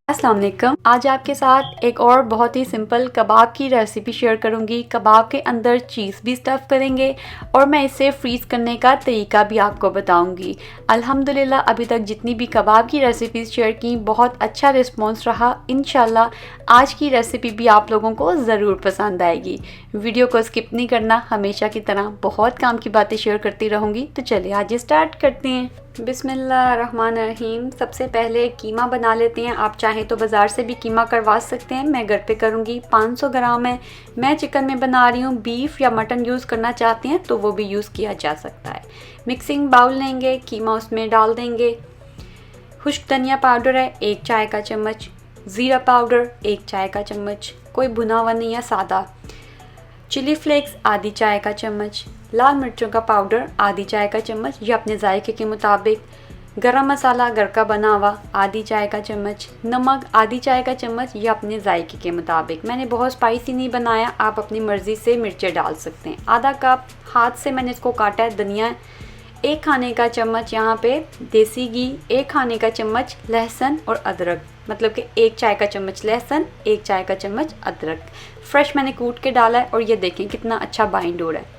अस्सलाम वालेकुम। आज आपके साथ एक और बहुत ही सिंपल कबाब की रेसिपी शेयर करूंगी। कबाब के अंदर चीज़ भी स्टफ़ करेंगे और मैं इसे फ्रीज़ करने का तरीका भी आपको बताऊंगी। अल्हम्दुलिल्लाह अभी तक जितनी भी कबाब की रेसिपीज़ शेयर की बहुत अच्छा रिस्पांस रहा। इंशाल्लाह आज की रेसिपी भी आप लोगों को ज़रूर पसंद आएगी। वीडियो को स्किप नहीं करना, हमेशा की तरह बहुत काम की बातें शेयर करती रहूँगी। तो चलिए आज स्टार्ट करते हैं। बिस्मिल्लाहिर्रहमानिर्रहीम। सबसे पहले कीमा बना लेते हैं। आप चाहें तो बाज़ार से भी कीमा करवा सकते हैं, मैं घर पे करूँगी। 500 ग्राम है। मैं चिकन में बना रही हूँ। बीफ या मटन यूज़ करना चाहते हैं तो वो भी यूज़ किया जा सकता है। मिक्सिंग बाउल लेंगे, कीमा उसमें डाल देंगे। खुश्क धनिया पाउडर है 1 चाय का चम्मच, ज़ीरा पाउडर 1 चाय का चम्मच, कोई भुना हुआ नहीं है, सादा। चिली फ्लेक्स आधी चाय का चम्मच, लाल मिर्चों का पाउडर आधी चाय का चम्मच, ये अपने जायके के मुताबिक। गरम मसाला घर का बना हुआ आधी चाय का चम्मच, नमक आधी चाय का चम्मच, ये अपने जायके के मुताबिक। मैंने बहुत स्पाइसी नहीं बनाया, आप अपनी मर्ज़ी से मिर्चें डाल सकते हैं। आधा कप हाथ से मैंने इसको काटा है धनिया, 1 खाने का चम्मच यहाँ पे देसी घी, 1 खाने का चम्मच लहसुन और अदरक, मतलब कि 1 चाय का चम्मच लहसुन, 1 चाय का चम्मच अदरक फ्रेश मैंने कूट के डाला है। और ये देखें कितना अच्छा बाइंड हो रहा है।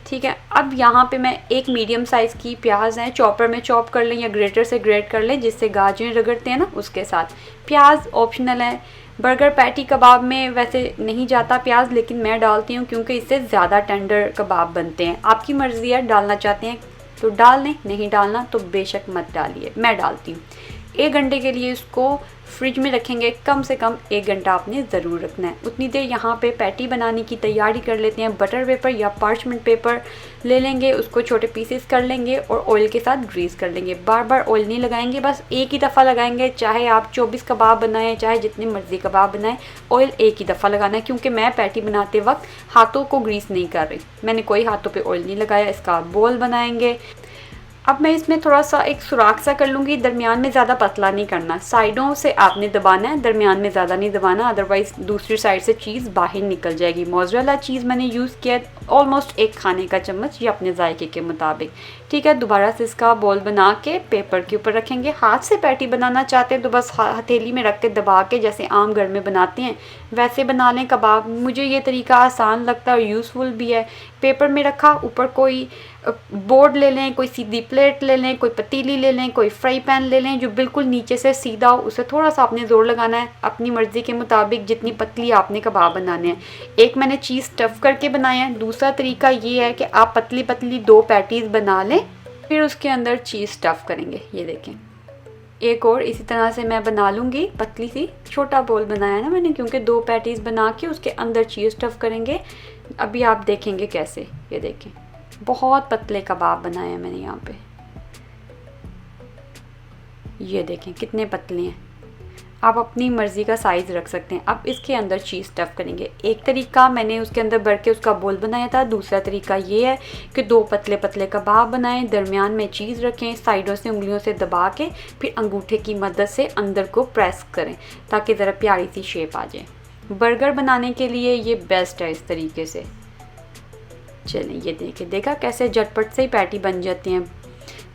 ठीक है, अब यहाँ पे मैं एक मीडियम साइज़ की प्याज है, चॉपर में चॉप कर लें या ग्रेटर से ग्रेट कर लें, जिससे गाजरें रगड़ते हैं ना उसके साथ। प्याज ऑप्शनल है, बर्गर पैटी कबाब में वैसे नहीं जाता प्याज, लेकिन मैं डालती हूँ क्योंकि इससे ज़्यादा टेंडर कबाब बनते हैं। आपकी मर्ज़ी है, डालना चाहते हैं तो डाल लें, नहीं डालना तो बेशक मत डालिए। मैं डालती हूँ। 1 घंटे के लिए इसको फ्रिज में रखेंगे। कम से कम 1 घंटा आपने ज़रूर रखना है। उतनी देर यहाँ पे पैटी बनाने की तैयारी कर लेते हैं। बटर पेपर या पार्चमेंट पेपर ले लेंगे, उसको छोटे पीसेस कर लेंगे और ऑयल के साथ ग्रीस कर लेंगे। बार बार ऑयल नहीं लगाएंगे, बस एक ही दफ़ा लगाएंगे। चाहे आप 24 कबाब बनाएं, चाहे जितनी मर्ज़ी कबाब बनाएं, ऑयल एक ही दफ़ा लगाना है। क्योंकि मैं पैटी बनाते वक्त हाथों को ग्रीस नहीं कर रही, मैंने कोई हाथों पर ऑयल नहीं लगाया। इसका बॉल बनाएंगे। अब मैं इसमें थोड़ा सा एक सुराख सा कर लूँगी। दरमियान में ज़्यादा पतला नहीं करना, साइडों से आपने दबाना है, दरमियान में ज़्यादा नहीं दबाना, अदरवाइज़ दूसरी साइड से चीज़ बाहर निकल जाएगी। मोज़रेला चीज़ मैंने यूज़ किया है ऑलमोस्ट 1 खाने का चम्मच, ये अपने जायके के मुताबिक। ठीक है, दोबारा से इसका बॉल बना के पेपर के ऊपर रखेंगे। हाथ से पैटी बनाना चाहते हैं तो बस हथेली में रख के दबा के, जैसे आम घर में बनाते हैं वैसे बना लें कबाब। मुझे ये तरीका आसान लगता है और यूज़फुल भी है। पेपर में रखा, ऊपर कोई बोर्ड ले लें, कोई सीधी प्लेट ले लें, कोई पतीली ले लें, कोई फ्राई पैन ले लें जो बिल्कुल नीचे से सीधा हो। उसे थोड़ा सा आपने ज़ोर लगाना है, अपनी मर्ज़ी के मुताबिक जितनी पतली आपने कबाब बनाने हैं। एक मैंने चीज़ स्टफ़ करके बनाया है। दूसरा तरीका ये है कि आप पतली पतली 2 पैटीज़ बना लें, फिर उसके अंदर चीज़ स्टफ़ करेंगे। ये देखें, एक और इसी तरह से मैं बना लूँगी पतली सी। छोटा बोल बनाया ना मैंने, क्योंकि 2 पैटीज़ बना के उसके अंदर चीज़ स्टफ़ करेंगे। अभी आप देखेंगे कैसे। ये देखें, बहुत पतले कबाब बनाए हैं मैंने यहाँ पे। ये देखें कितने पतले हैं। आप अपनी मर्ज़ी का साइज़ रख सकते हैं। अब इसके अंदर चीज़ स्टफ़ करेंगे। एक तरीका मैंने उसके अंदर भर के उसका बोल बनाया था। दूसरा तरीका ये है कि 2 पतले पतले कबाब बनाएं, दरमियान में चीज़ रखें, साइडों से उंगलियों से दबा के फिर अंगूठे की मदद से अंदर को प्रेस करें ताकि ज़रा प्यारी सी शेप आ जाए। बर्गर बनाने के लिए ये बेस्ट है इस तरीके से। चलिए ये देखा कैसे झटपट से ही पैटी बन जाती हैं।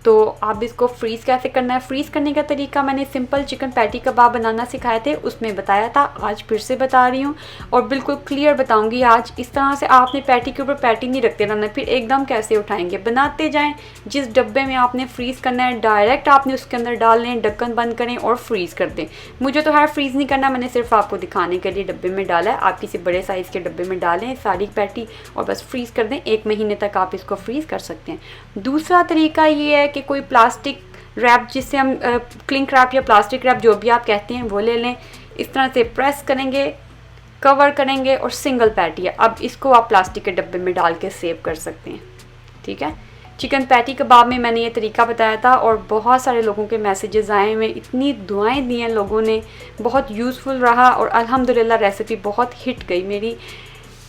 तो आप इसको फ्रीज़ कैसे करना है, फ्रीज़ करने का तरीका मैंने सिंपल चिकन पैटी कबाब बनाना सिखाए थे, उसमें बताया था। आज फिर से बता रही हूँ और बिल्कुल क्लियर बताऊँगी आज। इस तरह से आपने पैटी के ऊपर पैटी नहीं रखते रहना, फिर एकदम कैसे उठाएंगे। बनाते जाएं। जिस डब्बे में आपने फ्रीज़ करना है डायरेक्ट आपने उसके अंदर डाल लें, ढक्कन बंद करें और फ्रीज़ कर दें। मुझे तो है फ्रीज़ नहीं करना, मैंने सिर्फ आपको दिखाने के लिए डब्बे में डाला है। आप किसी बड़े साइज़ के डब्बे में डालें सारी पैटी और बस फ्रीज़ कर दें। 1 महीने तक आप इसको फ्रीज़ कर सकते हैं। दूसरा तरीका ये है कि कोई प्लास्टिक रैप, जिससे हम क्लिंक रैप या प्लास्टिक रैप जो भी आप कहते हैं वो ले लें। इस तरह से प्रेस करेंगे, कवर करेंगे और सिंगल पैटी है। अब इसको आप प्लास्टिक के डब्बे में डाल के सेव कर सकते हैं। ठीक है, चिकन पैटी कबाब में मैंने ये तरीका बताया था और बहुत सारे लोगों के मैसेजेस आए हुए, इतनी दुआएं दी हैं लोगों ने, बहुत यूज़फुल रहा और अल्हम्दुलिल्लाह रेसिपी बहुत हिट गई मेरी।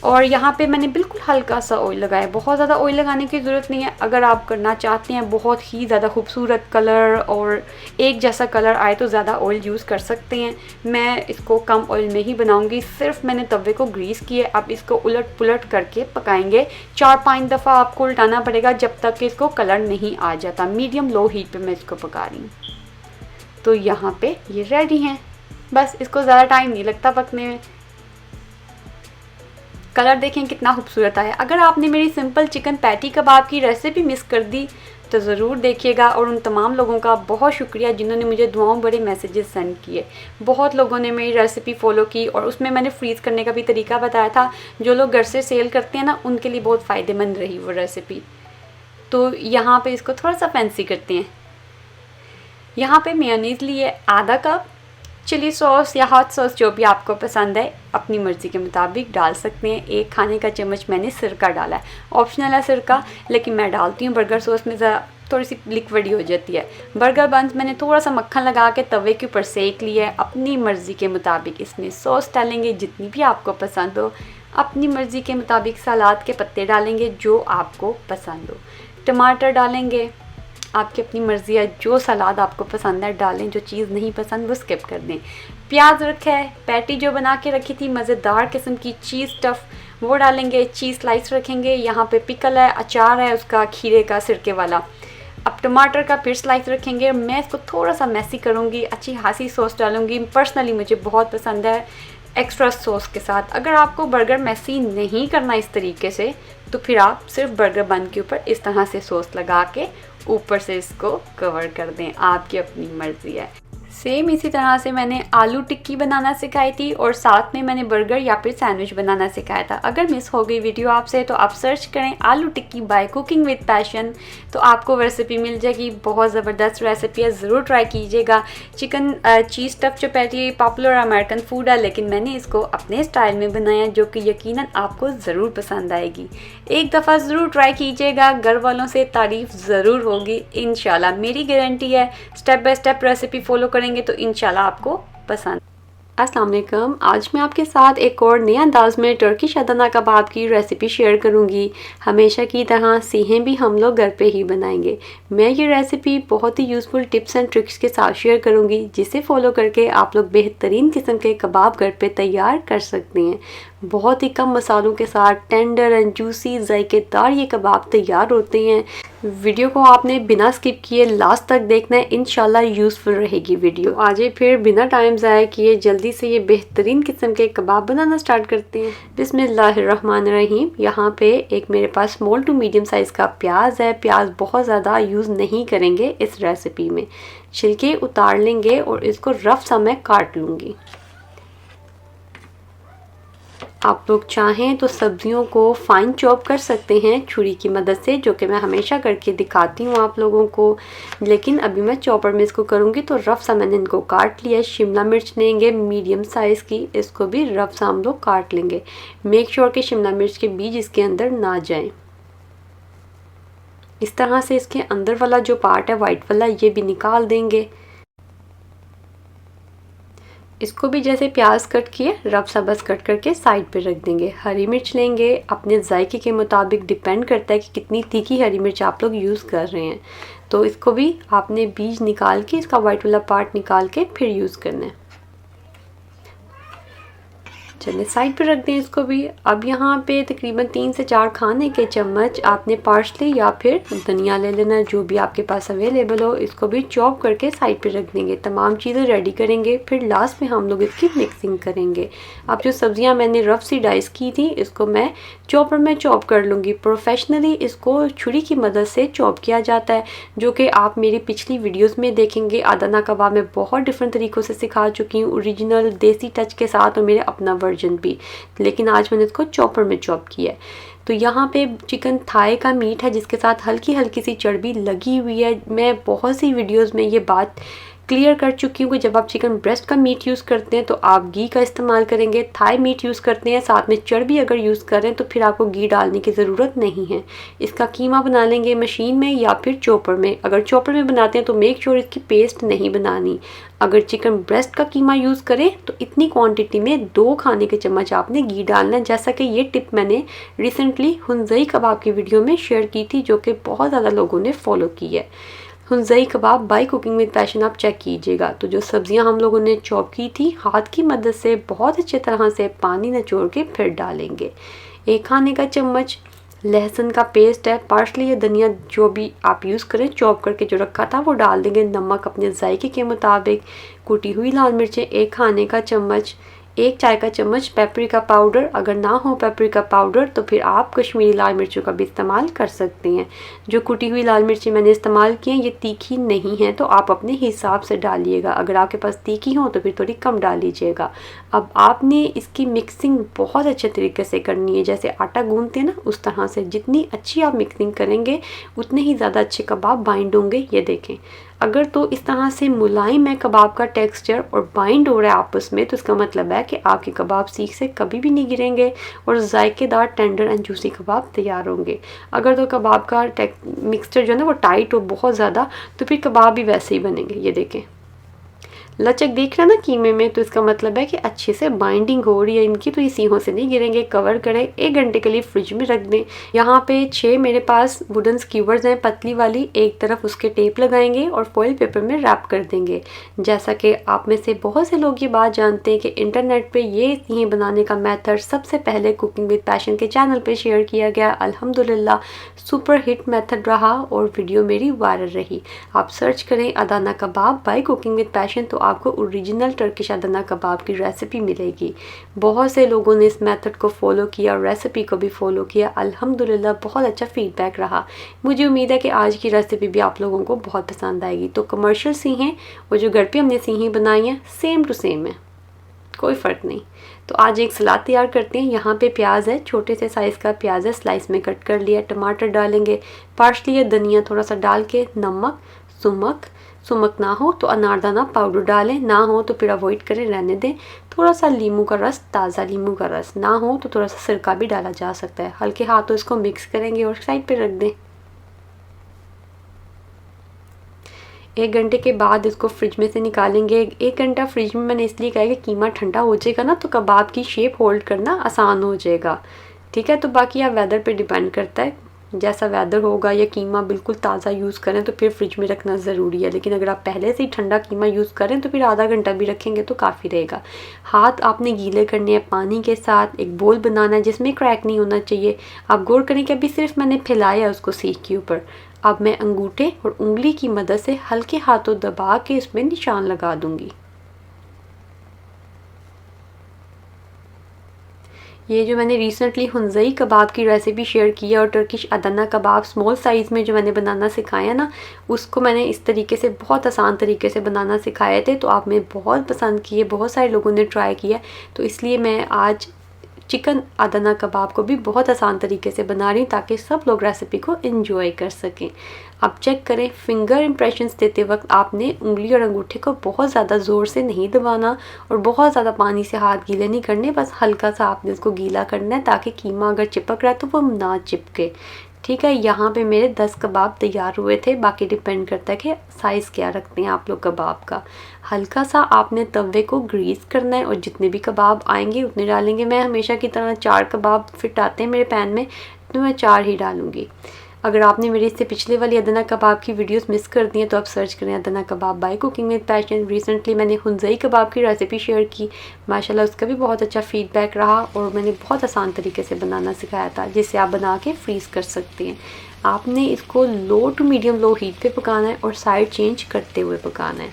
और यहाँ पे मैंने बिल्कुल हल्का सा ऑयल लगाया, बहुत ज़्यादा ऑयल लगाने की ज़रूरत नहीं है। अगर आप करना चाहते हैं बहुत ही ज़्यादा खूबसूरत कलर और एक जैसा कलर आए तो ज़्यादा ऑयल यूज़ कर सकते हैं। मैं इसको कम ऑयल में ही बनाऊंगी। सिर्फ मैंने तवे को ग्रीस किए। अब इसको उलट पुलट करके पकाएंगे। 4-5 दफ़ा आपको उल्टाना पड़ेगा जब तक कि इसको कलर नहीं आ जाता। मीडियम लो हीट पर मैं इसको पका रही हूँ। तो यहाँ पर ये रेडी हैं। बस इसको ज़्यादा टाइम नहीं लगता पकने में। कलर देखें कितना खूबसूरत आया। अगर आपने मेरी सिंपल चिकन पैटी कबाब की रेसिपी मिस कर दी तो ज़रूर देखिएगा। और उन तमाम लोगों का बहुत शुक्रिया जिन्होंने मुझे दुआओं बड़े मैसेजेस सेंड किए। बहुत लोगों ने मेरी रेसिपी फ़ॉलो की और उसमें मैंने फ्रीज़ करने का भी तरीका बताया था। जो लोग घर से सेल करते हैं ना, उनके लिए बहुत फ़ायदेमंद रही वो रेसिपी। तो यहाँ पे इसको थोड़ा सा फैंसी करते हैं। यहाँ पे मेयोनीज़ लिए आधा कप, चिली सॉस या हॉट सॉस जो भी आपको पसंद है अपनी मर्ज़ी के मुताबिक डाल सकते हैं। 1 खाने का चम्मच मैंने सिरका डाला है, ऑप्शनल है सिरका, लेकिन मैं डालती हूँ। बर्गर सॉस में ज़रा थोड़ी सी लिक्विड हो जाती है। बर्गर बंस मैंने थोड़ा सा मक्खन लगा के तवे के ऊपर सेक लिया है। अपनी मर्ज़ी के मुताबिक इसमें सॉस डालेंगे जितनी भी आपको पसंद हो। अपनी मर्ज़ी के मुताबिक सलाद के पत्ते डालेंगे जो आपको पसंद हो। टमाटर डालेंगे, आपकी अपनी मर्ज़ी है, जो सलाद आपको पसंद है डालें, जो चीज़ नहीं पसंद वो स्किप कर दें। प्याज रखा है, पैटी जो बना के रखी थी मज़ेदार किस्म की चीज़ स्टफ़, वो डालेंगे। चीज़ स्लाइस रखेंगे। यहाँ पे पिकल है, अचार है उसका, खीरे का सिरके वाला। अब टमाटर का फिर स्लाइस रखेंगे। मैं इसको थोड़ा सा मैसी करूँगी, अच्छी खासी सॉस डालूँगी। पर्सनली मुझे बहुत पसंद है एक्स्ट्रा सॉस के साथ। अगर आपको बर्गर मैसी नहीं करना इस तरीके से तो फिर आप सिर्फ बर्गर बन के ऊपर इस तरह से सॉस लगा के ऊपर से इसको कवर कर दें, आपकी अपनी मर्ज़ी है। सेम इसी तरह से मैंने आलू टिक्की बनाना सिखाई थी और साथ में मैंने बर्गर या फिर सैंडविच बनाना सिखाया था। अगर मिस हो गई वीडियो आपसे तो आप सर्च करें आलू टिक्की बाय कुकिंग विद पैशन, तो आपको रेसिपी मिल जाएगी। बहुत ज़बरदस्त रेसिपी है, ज़रूर ट्राई कीजिएगा। चिकन चीज़ स्टफ़ जो पैटी पॉपुलर अमेरिकन फूड है, लेकिन मैंने इसको अपने स्टाइल में बनाया जो कि यकीनन आपको ज़रूर पसंद आएगी। एक दफ़ा ज़रूर ट्राई कीजिएगा, घर वालों से तारीफ़ ज़रूर होगी इंशाल्लाह, मेरी गारंटी है। Step by step recipe follow करेंगे तो इंशाल्लाह आपको पसंद। अस्सलाम वालेकुम, आज मैं आपके साथ एक और नए अंदाज में टर्किश अदना कबाब की रेसिपी शेयर करूंगी। हमेशा की तरह सेहें भी हम लोग घर पे ही बनाएंगे। मैं ये रेसिपी बहुत ही यूज़फुल टिप्स एंड ट्रिक्स के साथ शेयर करूंगी, जिसे फॉलो करके आप लोग बेहतरीन किस्म के कबाब घर पे तैयार कर सकते हैं। बहुत ही कम मसालों के साथ टेंडर एंड जूसी जायकेदार ये कबाब तैयार होते हैं। वीडियो को आपने बिना स्किप किए लास्ट तक देखना है, इंशाल्लाह यूज़फुल रहेगी वीडियो। आज फिर बिना टाइम ज़ाया किए जल्दी से ये बेहतरीन किस्म के कबाब बनाना स्टार्ट करते हैं। बिस्मिल्लाहिर्रहमानिर्रहीम। यहाँ पे एक मेरे पास स्मॉल टू मीडियम साइज़ का प्याज है। प्याज बहुत ज़्यादा यूज़ नहीं करेंगे इस रेसिपी में, छिलके उतार लेंगे और इसको रफ सा मैं काट लूँगी। आप लोग चाहें तो सब्जियों को फाइन चॉप कर सकते हैं छुरी की मदद से, जो कि मैं हमेशा करके दिखाती हूँ आप लोगों को, लेकिन अभी मैं चॉपर में इसको करूँगी। तो रफ सा मैंने इनको काट लिया। शिमला मिर्च लेंगे मीडियम साइज़ की, इसको भी रफ सा हम लोग काट लेंगे। मेक श्योर कि शिमला मिर्च के बीज इसके अंदर ना जाएं। इस तरह से इसके अंदर वाला जो पार्ट है वाइट वाला, ये भी निकाल देंगे। इसको भी जैसे प्याज कट किए रफ सा बस कट करके साइड पे रख देंगे। हरी मिर्च लेंगे, अपने जायके के मुताबिक डिपेंड करता है कि कितनी तीखी हरी मिर्च आप लोग यूज़ कर रहे हैं। तो इसको भी आपने बीज निकाल के, इसका वाइट वाला पार्ट निकाल के फिर यूज़ करना है। चलिए साइड पे रख दें इसको भी। अब यहाँ पे तकरीबन 3 से 4 खाने के चम्मच आपने पार्सली या फिर धनिया ले लेना, जो भी आपके पास अवेलेबल हो। इसको भी चॉप करके साइड पे रख देंगे। तमाम चीज़ें रेडी करेंगे, फिर लास्ट में हम लोग इसकी मिक्सिंग करेंगे। अब जो सब्जियाँ मैंने रफ सी डाइस की थी, इसको मैं चॉपर में चॉप कर लूँगी। प्रोफेशनली इसको छुरी की मदद से चॉप किया जाता है, जो कि आप मेरी पिछली वीडियोज़ में देखेंगे। अदना कबाब में बहुत डिफरेंट तरीक़ों से सिखा चुकी हूँ, ओरिजिनल देसी टच के साथ और मेरे अपना वर्जन भी, लेकिन आज मैंने इसको चॉपर में चॉप किया है। तो यहाँ पे चिकन थाई का मीट है जिसके साथ हल्की हल्की सी चर्बी लगी हुई है। मैं बहुत सी वीडियोस में ये बात क्लियर कर चुकी हूँ कि जब आप चिकन ब्रेस्ट का मीट यूज़ करते हैं तो आप घी का इस्तेमाल करेंगे। थाई मीट यूज़ करते हैं साथ में चर्बी अगर यूज़ करें तो फिर आपको घी डालने की ज़रूरत नहीं है। इसका कीमा बना लेंगे मशीन में या फिर चॉपर में। अगर चॉपर में बनाते हैं तो मेक श्योर इसकी पेस्ट नहीं बनानी। अगर चिकन ब्रेस्ट का कीमा यूज़ करें तो इतनी क्वांटिटी में 2 खाने के चम्मच आपने घी डालना है। जैसा कि ये टिप मैंने रिसेंटली हुंजई कबाब की वीडियो में शेयर की थी, जो कि बहुत ज़्यादा लोगों ने फॉलो की है। हुंजई कबाब बाय कुकिंग विद पैशन आप चेक कीजिएगा। तो जो सब्जियां हम लोगों ने चॉप की थी, हाथ की मदद से बहुत अच्छी तरह से पानी निचोड़ के फिर डालेंगे। 1 खाने का चम्मच लहसुन का पेस्ट है, पार्सली या धनिया जो भी आप यूज़ करें, चॉप करके जो रखा था वो डाल देंगे। नमक अपने जायके के मुताबिक, कुटी हुई लाल मिर्चें 1 खाने का चम्मच, 1 चाय का चम्मच पेपरिका पाउडर। अगर ना हो पेपरिका पाउडर तो फिर आप कश्मीरी लाल मिर्चों का भी इस्तेमाल कर सकते हैं। जो कुटी हुई लाल मिर्ची मैंने इस्तेमाल की हैं ये तीखी नहीं है, तो आप अपने हिसाब से डालिएगा। अगर आपके पास तीखी हो तो फिर थोड़ी कम डाल लीजिएगा। अब आपने इसकी मिक्सिंग बहुत अच्छे तरीके से करनी है, जैसे आटा गूंदते हैं ना उस तरह से। जितनी अच्छी आप मिक्सिंग करेंगे उतने ही ज़्यादा अच्छे कबाब बाइंड होंगे। ये देखें, अगर तो इस तरह से मुलायम है कबाब का टेक्सचर और बाइंड हो रहा है आपस में, तो इसका मतलब है कि आपके कबाब सीख से कभी भी नहीं गिरेंगे और जायकेदार टेंडर एंड जूसी कबाब तैयार होंगे। अगर तो कबाब का मिक्सचर जो है ना वो टाइट हो बहुत ज़्यादा, तो फिर कबाब भी वैसे ही बनेंगे। ये देखें, लचक देख रहे हैं ना कीमे में, तो इसका मतलब है कि अच्छे से बाइंडिंग हो रही है इनकी, तो ये सीहों से नहीं गिरेंगे। कवर करें, 1 घंटे के लिए फ्रिज में रख दें। यहाँ पे 6 मेरे पास वुडन स्क्यूवर्स हैं पतली वाली, एक तरफ उसके टेप लगाएंगे और फॉइल पेपर में रैप कर देंगे। जैसा कि आप में से बहुत से लोग ये बात जानते हैं कि इंटरनेट पे ये सीहें बनाने का मेथड सबसे पहले कुकिंग विद पैशन के चैनल पे शेयर किया गया। अल्हम्दुलिल्लाह सुपर हिट मेथड रहा और वीडियो मेरी वायरल रही। आप सर्च करें Adana kebab by cooking with passion, तो आपको ओरिजिनल टर्किश अदना कबाब की रेसिपी मिलेगी। बहुत से लोगों ने इस मेथड को फॉलो किया और रेसिपी को भी फॉलो किया। अल्हम्दुलिल्लाह बहुत अच्छा फीडबैक रहा। मुझे उम्मीद है कि आज की रेसिपी भी आप लोगों को बहुत पसंद आएगी। तो कमर्शियल सीहें और जो घर पे हमने सीहें बनाई हैं सेम टू सेम है, कोई फ़र्क नहीं। तो आज एक सलाद तैयार करते हैं। यहाँ पे प्याज है, छोटे से साइज़ का प्याज है, स्लाइस में कट कर लिया। टमाटर डालेंगे, पार्सली या धनिया थोड़ा सा डाल के, नमक, सुमक ना हो तो अनारदाना पाउडर डालें, ना हो तो फिर अवॉइड करें, रहने दें। थोड़ा सा लीमू का रस, ताज़ा लीमू का रस, ना हो तो थोड़ा सा सिरका भी डाला जा सकता है। हल्के हाथों इसको मिक्स करेंगे और साइड पे रख दें। 1 घंटे के बाद इसको फ्रिज में से निकालेंगे। 1 घंटा फ्रिज में मैंने इसलिए कहा है कि कीमा ठंडा हो जाएगा ना, तो कबाब की शेप होल्ड करना आसान हो जाएगा। ठीक है, तो बाकी आप वेदर पे डिपेंड करता है, जैसा वेदर होगा। या कीमा बिल्कुल ताज़ा यूज़ करें तो फिर फ्रिज में रखना ज़रूरी है, लेकिन अगर आप पहले से ही ठंडा कीमा यूज़ करें तो फिर आधा घंटा भी रखेंगे तो काफ़ी रहेगा। हाथ आपने गीले करने हैं पानी के साथ। एक बोल बनाना है जिसमें क्रैक नहीं होना चाहिए। आप गौर करें कि अभी सिर्फ मैंने फैलाया उसको सीख के ऊपर। अब मैं अंगूठे और उंगली की मदद से हल्के हाथों दबा के इसमें निशान लगा दूंगी। ये जो मैंने रिसेंटली हुंजई कबाब की रेसिपी शेयर की है और टर्किश अदना कबाब स्मॉल साइज़ में जो मैंने बनाना सिखाया ना, उसको मैंने इस तरीके से बहुत आसान तरीके से बनाना सिखाए थे, तो आप में बहुत पसंद किए, बहुत सारे लोगों ने ट्राई किया। तो इसलिए मैं आज चिकन अदना कबाब को भी बहुत आसान तरीके से बना रही हूँ ताकि सब लोग रेसिपी को एंजॉय कर सकें। आप चेक करें, फिंगर इम्प्रेशंस देते वक्त आपने उंगली और अंगूठे को बहुत ज़्यादा ज़ोर से नहीं दबाना और बहुत ज़्यादा पानी से हाथ गीले नहीं करने, बस हल्का सा आपने इसको गीला करना है ताकि कीमा अगर चिपक रहा है तो वो ना चिपके। ठीक है, यहाँ पे मेरे 10 कबाब तैयार हुए थे। बाकी डिपेंड करता है कि साइज़ क्या रखते हैं आप लोग कबाब का। हल्का सा आपने तवे को ग्रीस करना है और जितने भी कबाब आएंगे उतने डालेंगे। मैं हमेशा की तरह 4 कबाब फिट आते हैं मेरे पैन में, तो मैं 4 ही डालूँगी। अगर आपने मेरी इससे पिछले वाली अदना कबाब की वीडियोस मिस कर दी हैं तो आप सर्च करें Adana kebab by cooking with passion. Recently मैंने हुंजई कबाब की रेसिपी शेयर की, माशाल्लाह उसका भी बहुत अच्छा फीडबैक रहा और मैंने बहुत आसान तरीके से बनाना सिखाया था, जिससे आप बना के फ्रीज़ कर सकते हैं। आपने इसको लो टू मीडियम लो हीट पे पकाना है और साइड चेंज करते हुए पकाना है।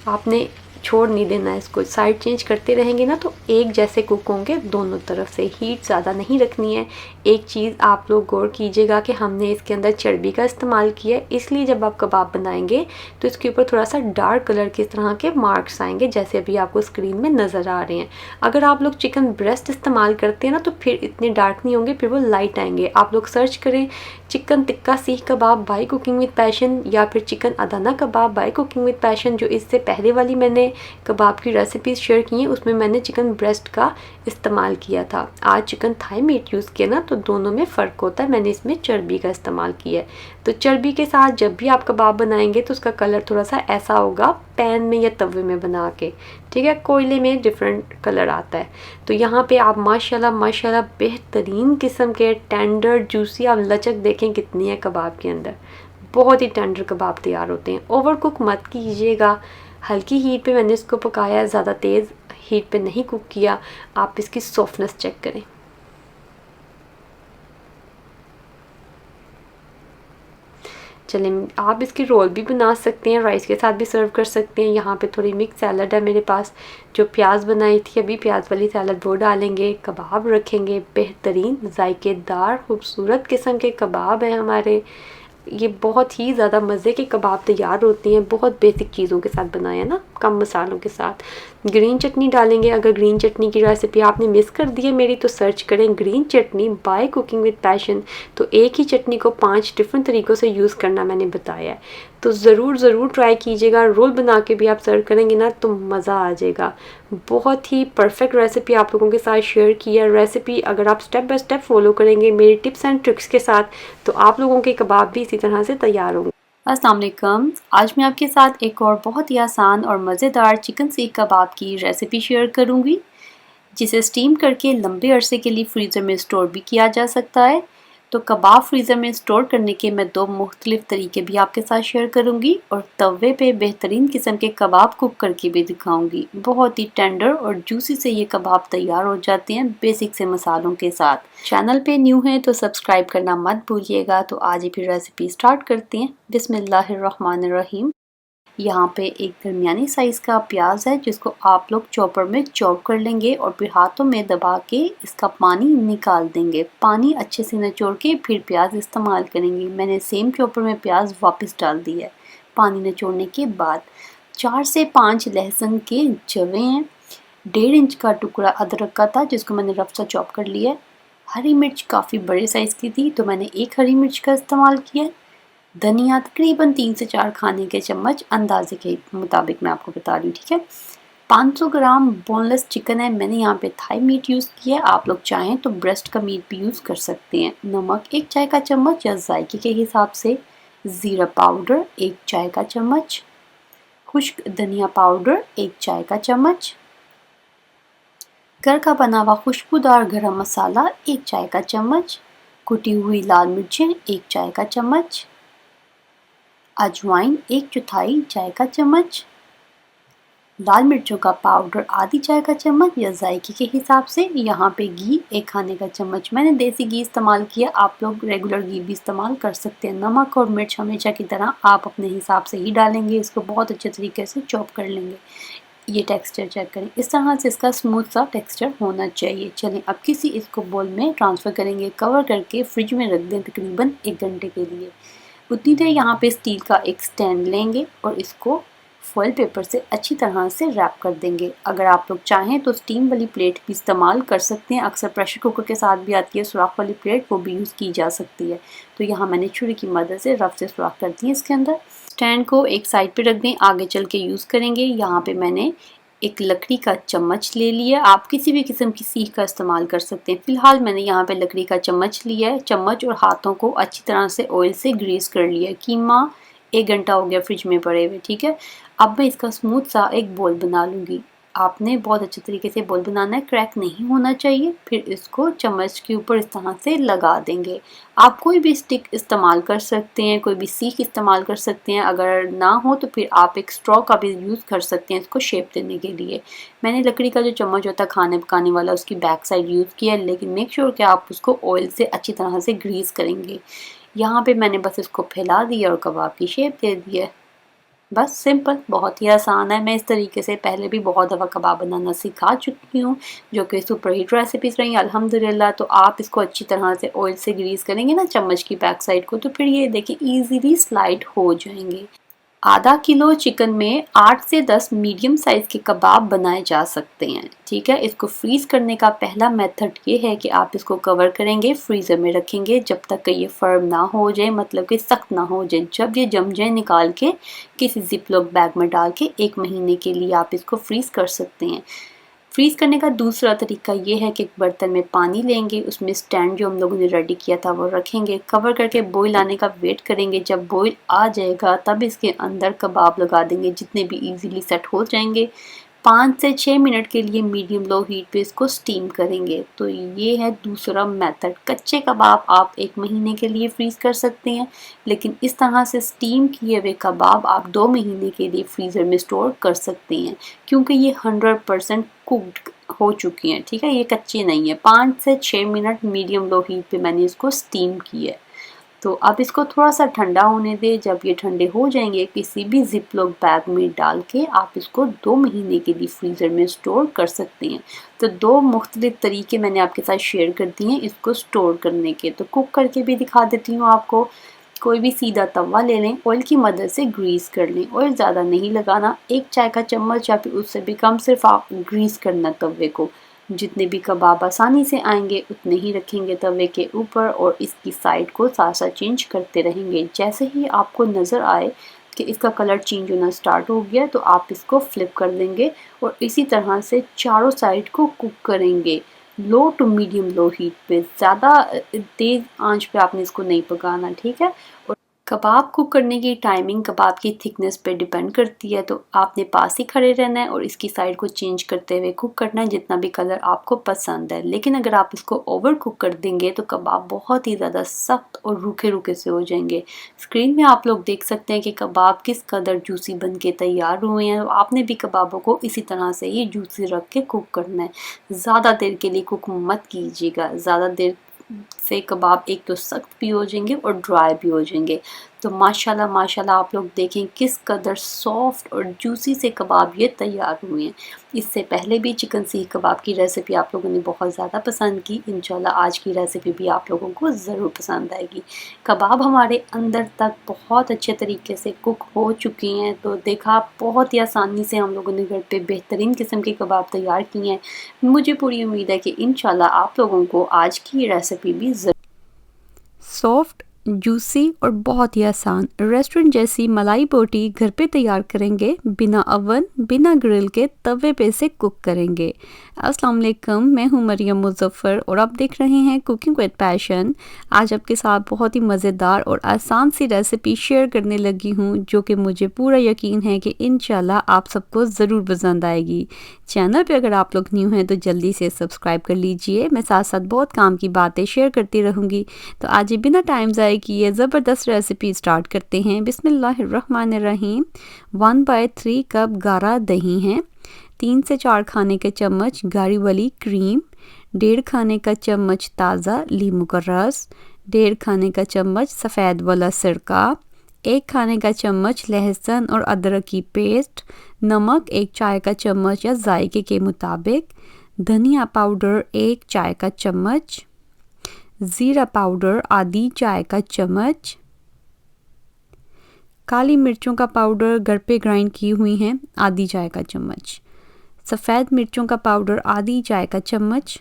आपने छोड़ नहीं देना है इसको, साइड चेंज करते रहेंगे ना तो एक जैसे कुक होंगे दोनों तरफ से। हीट ज़्यादा नहीं रखनी है। एक चीज़ आप लोग गौर कीजिएगा कि हमने इसके अंदर चर्बी का इस्तेमाल किया है, इसलिए जब आप कबाब बनाएंगे तो इसके ऊपर थोड़ा सा डार्क कलर के इस तरह के मार्क्स आएंगे, जैसे अभी आपको स्क्रीन में नज़र आ रहे हैं। अगर आप लोग चिकन ब्रेस्ट इस्तेमाल करते हैं ना तो फिर इतने डार्क नहीं होंगे, फिर वो लाइट आएंगे। आप लोग सर्च करें chicken tikka seekh kebab by cooking with passion या फिर chicken Adana kebab by cooking with passion. जो इससे पहले वाली मैंने कबाब की रेसिपीज़ शेयर की हैं उसमें मैंने चिकन ब्रेस्ट का इस्तेमाल किया था। आज चिकन थाई मीट यूज़ किया ना, तो दोनों में फ़र्क होता है। मैंने इसमें चर्बी का इस्तेमाल किया है। तो चर्बी के साथ जब भी आप कबाब बनाएंगे तो उसका कलर थोड़ा सा ऐसा होगा पैन में या तवे में बना के। ठीक है, कोयले में डिफरेंट कलर आता है। तो यहाँ पे आप माशाल्लाह माशाल्लाह बेहतरीन किस्म के टेंडर जूसी आप लचक देखें कितनी है कबाब के अंदर। बहुत ही टेंडर कबाब तैयार होते हैं। ओवर कुक मत कीजिएगा। हल्की हीट पे मैंने इसको पकाया, ज़्यादा तेज़ हीट पे नहीं कुक किया। आप इसकी सॉफ्टनेस चेक करें। चलें, आप इसकी रोल भी बना सकते हैं, राइस के साथ भी सर्व कर सकते हैं। यहाँ पे थोड़ी मिक्स सैलड है मेरे पास, जो प्याज बनाई थी अभी, प्याज वाली सैलड वो डालेंगे। कबाब रखेंगे, बेहतरीन जायकेदार खूबसूरत किस्म के कबाब हैं हमारे। ये बहुत ही ज़्यादा मज़े के कबाब तैयार होते हैं, बहुत बेसिक चीज़ों के साथ बनाए हैं ना, कम मसालों के साथ। ग्रीन चटनी डालेंगे। अगर ग्रीन चटनी की रेसिपी आपने मिस कर दी है मेरी, तो सर्च करें green chutney by cooking with passion. तो एक ही चटनी को 5 डिफरेंट तरीक़ों से यूज़ करना मैंने बताया है, तो ज़रूर ट्राई कीजिएगा। रोल बना के भी आप सर्व करेंगे ना तो मज़ा आ जाएगा। बहुत ही परफेक्ट रेसिपी आप लोगों के साथ शेयर की है। रेसिपी अगर आप स्टेप बाय स्टेप फॉलो करेंगे मेरी टिप्स एंड ट्रिक्स के साथ, तो आप लोगों के कबाब भी इसी तरह से तैयार होंगे। अस्सलाम वालेकुम, आज मैं आपके साथ एक और बहुत ही आसान और मज़ेदार चिकन सीख कबाब की रेसिपी शेयर करूंगी, जिसे स्टीम करके लंबे अरसे के लिए फ्रीज़र में स्टोर भी किया जा सकता है। तो कबाब फ्रीज़र में स्टोर करने के मैं 2 मुख्तलिफ तरीके भी आपके साथ शेयर करूंगी, और तवे पे बेहतरीन किस्म के कबाब कुक करके भी दिखाऊंगी। बहुत ही टेंडर और जूसी से ये कबाब तैयार हो जाते हैं बेसिक से मसालों के साथ। चैनल पे न्यू हैं तो सब्सक्राइब करना मत भूलिएगा। तो आज ही फिर रेसिपी स्टार्ट करते हैं। बिस्मिल्लाहिर्रहमानिर्रहीम। यहाँ पे एक दरमियानी साइज़ का प्याज है, जिसको आप लोग चॉपर में चॉप कर लेंगे और फिर हाथों में दबा के इसका पानी निकाल देंगे। पानी अच्छे से निचोड़ के फिर प्याज इस्तेमाल करेंगे। मैंने सेम चॉपर में प्याज वापस डाल दी है पानी निचोड़ने के बाद। 4 से 5 लहसुन के जवे हैं। 1.5 इंच का टुकड़ा अदरक का था, जिसको मैंने रफ सा चॉप कर लिया है। हरी मिर्च काफ़ी बड़े साइज़ की थी, तो मैंने 1 हरी मिर्च का इस्तेमाल किया। धनिया तकरीबन 3 से 4 खाने के चम्मच, अंदाजे के मुताबिक मैं आपको बता रही हूँ, ठीक है। 500 ग्राम बोनलेस चिकन है, मैंने यहाँ पे थाई मीट यूज़ किया है। आप लोग चाहें तो ब्रेस्ट का मीट भी यूज़ कर सकते हैं। नमक 1 चाय का चम्मच या जायके के हिसाब से। ज़ीरा पाउडर 1 चाय का चम्मच। खुश्क धनिया पाउडर 1 चाय का चम्मच। घर का बना हुआ खुशबूदार गरम मसाला 1 चाय का चम्मच। कुटी हुई लाल मिर्चें 1 चाय का चम्मच। अजवाइन 1/4 चाय का चम्मच। लाल मिर्चों का पाउडर आधी चाय का चम्मच या जायके के हिसाब से। यहाँ पे घी 1 खाने का चम्मच, मैंने देसी घी इस्तेमाल किया, आप लोग रेगुलर घी भी इस्तेमाल कर सकते हैं। नमक और मिर्च हमेशा की तरह आप अपने हिसाब से ही डालेंगे। इसको बहुत अच्छे तरीके से चॉप कर लेंगे। ये टेक्सचर चेक करें, इस तरह से इसका स्मूथ सा टेक्सचर होना चाहिए। चलें अब किसी इसको बोल में ट्रांसफ़र करेंगे, कवर करके फ्रिज में रख दें तकरीबन 1 घंटे के लिए। उतनी देर यहाँ पे स्टील का एक स्टैंड लेंगे और इसको फॉइल पेपर से अच्छी तरह से रैप कर देंगे। अगर आप लोग चाहें तो स्टीम वाली प्लेट भी इस्तेमाल कर सकते हैं। अक्सर प्रेशर कुकर के साथ भी आती है सुराख वाली प्लेट, वो भी यूज़ की जा सकती है। तो यहाँ मैंने छुरी की मदद से रफ से सुराख कर दी है इसके अंदर। स्टैंड को एक साइड पे रख दें, आगे चल के यूज़ करेंगे। यहाँ पे मैंने एक लकड़ी का चम्मच ले लिया, आप किसी भी किस्म की सीख का इस्तेमाल कर सकते हैं। फ़िलहाल मैंने यहाँ पे लकड़ी का चम्मच लिया है। चम्मच और हाथों को अच्छी तरह से ऑयल से ग्रीस कर लिया। कीमा 1 घंटा हो गया फ्रिज में पड़े हुए, ठीक है। अब मैं इसका स्मूथ सा एक बॉल बना लूँगी। आपने बहुत अच्छे तरीके से बॉल बनाना है, क्रैक नहीं होना चाहिए। फिर इसको चम्मच के ऊपर इस तरह से लगा देंगे। आप कोई भी स्टिक इस्तेमाल कर सकते हैं, कोई भी सीख इस्तेमाल कर सकते हैं। अगर ना हो तो फिर आप एक स्ट्रॉ का भी यूज़ कर सकते हैं इसको शेप देने के लिए। मैंने लकड़ी का जो चम्मच होता है खाने पकाने वाला, उसकी बैक साइड यूज़ किया, लेकिन मेक श्योर कि आप उसको ऑयल से अच्छी तरह से ग्रीस करेंगे। यहाँ पे मैंने बस इसको फैला दिया और कबाब की शेप दे दी है। बस सिंपल, बहुत ही आसान है। मैं इस तरीके से पहले भी बहुत दफ़ा कबाब बनाना सिखा चुकी हूँ, जो कि सुपर हिट रेसिपीज़ रही अल्हम्दुलिल्लाह। तो आप इसको अच्छी तरह से ऑयल से ग्रीस करेंगे ना चम्मच की बैक साइड को, तो फिर ये देखिए ईज़िली स्लाइड हो जाएंगे। आधा किलो चिकन में 8 से 10 मीडियम साइज़ के कबाब बनाए जा सकते हैं, ठीक है। इसको फ्रीज़ करने का पहला मेथड ये है कि आप इसको कवर करेंगे, फ्रीज़र में रखेंगे जब तक कि ये फर्म ना हो जाए, मतलब कि सख्त ना हो जाए। जब ये जम जाए निकाल के किसी जिपलॉक बैग में डाल के 1 महीने के लिए आप इसको फ्रीज़ कर सकते हैं। फ्रीज़ करने का दूसरा तरीका ये है कि एक बर्तन में पानी लेंगे, उसमें स्टैंड जो हम लोगों ने रेडी किया था वो रखेंगे, कवर करके बॉईल आने का वेट करेंगे। जब बॉईल आ जाएगा तब इसके अंदर कबाब लगा देंगे, जितने भी इजीली सेट हो जाएंगे। 5 से 6 मिनट के लिए मीडियम लो हीट पे इसको स्टीम करेंगे। तो ये है दूसरा मेथड। कच्चे कबाब आप 1 महीने के लिए फ्रीज़ कर सकते हैं, लेकिन इस तरह से स्टीम किए हुए कबाब आप 2 महीने के लिए फ्रीज़र में स्टोर कर सकते हैं, क्योंकि ये 100% कुक्ड हो चुकी हैं, ठीक है। ये कच्चे नहीं है। 5 से 6 मिनट मीडियम लो हीट पे मैंने इसको स्टीम किया है। तो अब इसको थोड़ा सा ठंडा होने दें। जब ये ठंडे हो जाएंगे किसी भी जिप लॉक बैग में डाल के आप इसको 2 महीने के लिए फ्रीज़र में स्टोर कर सकते हैं। तो 2 मुख्तलिफ तरीके मैंने आपके साथ शेयर कर दिए हैं इसको स्टोर करने के। तो कुक करके भी दिखा देती हूँ आपको। कोई भी सीधा तवा ले लें, ऑयल की मदद से ग्रीस कर लें। ऑयल ज़्यादा नहीं लगाना, 1 चाय का चम्मच या फिर उससे भी कम सिर्फ आप ग्रीस करना तवे को। जितने भी कबाब आसानी से आएंगे उतने ही रखेंगे तवे के ऊपर और इसकी साइड को साथ साथ चेंज करते रहेंगे। जैसे ही आपको नज़र आए कि इसका कलर चेंज होना स्टार्ट हो गया तो आप इसको फ्लिप कर देंगे और इसी तरह से चारों साइड को कुक करेंगे लो टू मीडियम लो हीट पे। ज़्यादा तेज़ आंच पे आपने इसको नहीं पकाना, ठीक है। और कबाब कुक करने की टाइमिंग कबाब की थिकनेस पे डिपेंड करती है, तो आपने पास ही खड़े रहना है और इसकी साइड को चेंज करते हुए कुक करना है जितना भी कलर आपको पसंद है। लेकिन अगर आप इसको ओवर कुक कर देंगे तो कबाब बहुत ही ज़्यादा सख्त और रूखे रूखे से हो जाएंगे। स्क्रीन में आप लोग देख सकते हैं कि कबाब किस कदर जूसी बन के तैयार हुए हैं। आपने भी कबाबों को इसी तरह से ही जूसी रख के कुक करना है। ज़्यादा देर के लिए कुक मत कीजिएगा, ज़्यादा देर से कबाब एक तो सख्त भी हो जाएंगे और ड्राई भी हो जाएंगे। तो माशाल्लाह माशाल्लाह आप लोग देखें किस कदर सॉफ्ट और जूसी से कबाब ये तैयार हुए हैं। इससे पहले भी चिकन सीख कबाब की रेसिपी आप लोगों ने बहुत ज़्यादा पसंद की। इंशाल्लाह आज की रेसिपी भी आप लोगों को ज़रूर पसंद आएगी। कबाब हमारे अंदर तक बहुत अच्छे तरीके से कुक हो चुके हैं। तो देखा बहुत ही आसानी से हम लोगों ने घर पे बेहतरीन किस्म के कबाब तैयार किए हैं। मुझे पूरी उम्मीद है कि इंशाल्लाह आप लोगों को आज की रेसिपी भी सॉफ्ट, जूसी और बहुत ही आसान रेस्टोरेंट जैसी मलाई बोटी घर पे तैयार करेंगे। बिना अवन बिना ग्रिल के तवे पे से कुक करेंगे। अस्सलाम वालेकुम, मैं हूँ मरियम मुज़फ़्फ़र और आप देख रहे हैं कुकिंग विद पैशन। आज आपके साथ बहुत ही मज़ेदार और आसान सी रेसिपी शेयर करने लगी हूँ जो कि मुझे पूरा यकीन है कि इंशाल्लाह आप सबको ज़रूर पसंद आएगी। चैनल पे अगर आप लोग न्यू हैं तो जल्दी से सब्सक्राइब कर लीजिए। मैं साथ साथ बहुत काम की बातें शेयर करती रहूँगी। तो आज ये बिना टाइम ज़ाय किए ज़बरदस्त रेसिपी स्टार्ट करते हैं। बिस्मिल्लाहिर्रहमानिर्रहीम। 1/3 कप गाढ़ा दही है, 3 से 4 खाने के चम्मच गाढ़ी वाली क्रीम, 1.5 खाने का चम्मच ताज़ा लीमू का रस, 1.5 खाने का चम्मच सफ़ेद वाला सिरका, 1 खाने का चम्मच लहसुन और अदरक की पेस्ट, नमक 1 चाय का चम्मच या जायके के मुताबिक, धनिया पाउडर 1 चाय का चम्मच, ज़ीरा पाउडर आधी चाय का चम्मच, काली मिर्चों का पाउडर घर पे ग्राइंड की हुई हैं आधी चाय का चम्मच, सफ़ेद मिर्चों का पाउडर आधी चाय का चम्मच,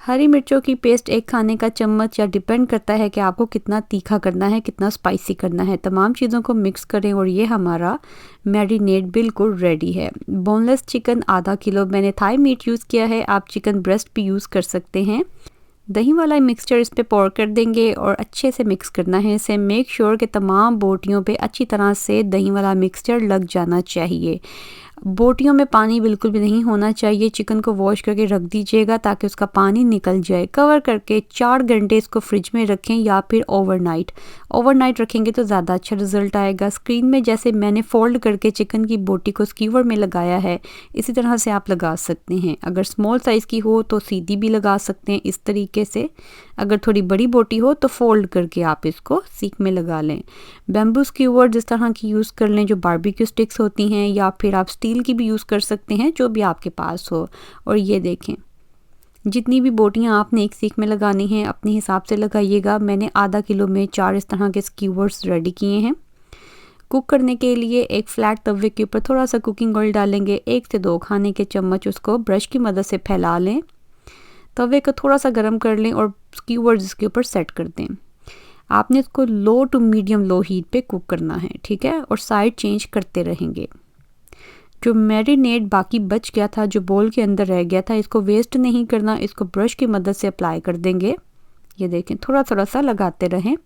हरी मिर्चों की पेस्ट 1 खाने का चम्मच, या डिपेंड करता है कि आपको कितना तीखा करना है, कितना स्पाइसी करना है। तमाम चीज़ों को मिक्स करें और ये हमारा मैरिनेट बिल्कुल रेडी है। बोनलेस चिकन आधा किलो, मैंने थाई मीट यूज़ किया है, आप चिकन ब्रेस्ट भी यूज़ कर सकते हैं। दही वाला मिक्सचर इस पे पोर कर देंगे और अच्छे से मिक्स करना है इसे। मेक श्योर कि तमाम बोटियों पे अच्छी तरह से दही वाला मिक्सचर लग जाना चाहिए। बोटियों में पानी बिल्कुल भी नहीं होना चाहिए। चिकन को वॉश करके रख दीजिएगा ताकि उसका पानी निकल जाए। कवर करके 4 घंटे इसको फ्रिज में रखें या फिर ओवरनाइट रखेंगे तो ज़्यादा अच्छा रिजल्ट आएगा। स्क्रीन में जैसे मैंने फोल्ड करके चिकन की बोटी को स्कीवर में लगाया है, इसी तरह से आप लगा सकते हैं। अगर स्मॉल साइज़ की हो तो सीधी भी लगा सकते हैं इस तरीके से। अगर थोड़ी बड़ी बोटी हो तो फोल्ड करके आप इसको सीख में लगा लें। बैम्बू स्कीवर जिस तरह की यूज़ कर लें, जो बारबेक्यू स्टिक्स होती हैं, या फिर आप स्टील की भी यूज़ कर सकते हैं, जो भी आपके पास हो। और ये देखें, जितनी भी बोटियां आपने एक सीख में लगानी हैं अपने हिसाब से लगाइएगा। मैंने आधा किलो में 4 इस तरह के स्कीवर्स रेडी किए हैं। कुक करने के लिए एक फ्लैट तवे के ऊपर थोड़ा सा कुकिंग ऑयल डालेंगे। 1 से 2 खाने के चम्मच उसको ब्रश की मदद से फैला लें। तवे को थोड़ा सा गर्म कर लें और स्कीवर्स इसके ऊपर सेट कर दें। आपने इसको लो टू मीडियम लो हीट पे कुक करना है, ठीक है, और साइड चेंज करते रहेंगे। जो मैरिनेट बाकी बच गया था, जो बोल के अंदर रह गया था, इसको वेस्ट नहीं करना। इसको ब्रश की मदद से अप्लाई कर देंगे। ये देखें, थोड़ा थोड़ा सा लगाते रहें।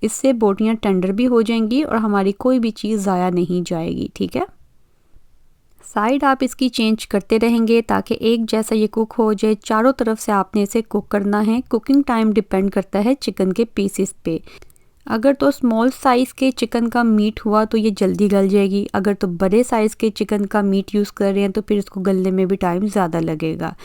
इससे बोटियां टेंडर भी हो जाएंगी और हमारी कोई भी चीज़ ज़ाया नहीं जाएगी, ठीक है। साइड आप इसकी चेंज करते रहेंगे ताकि एक जैसा ये कुक हो जाए। चारों तरफ से आपने इसे कुक करना है। कुकिंग टाइम डिपेंड करता है चिकन के पीसेस पे। अगर तो स्मॉल साइज़ के चिकन का मीट हुआ तो ये जल्दी गल जाएगी। अगर तो बड़े साइज़ के चिकन का मीट यूज़ कर रहे हैं तो फिर इसको गलने में भी टाइम ज़्यादा लगेगा।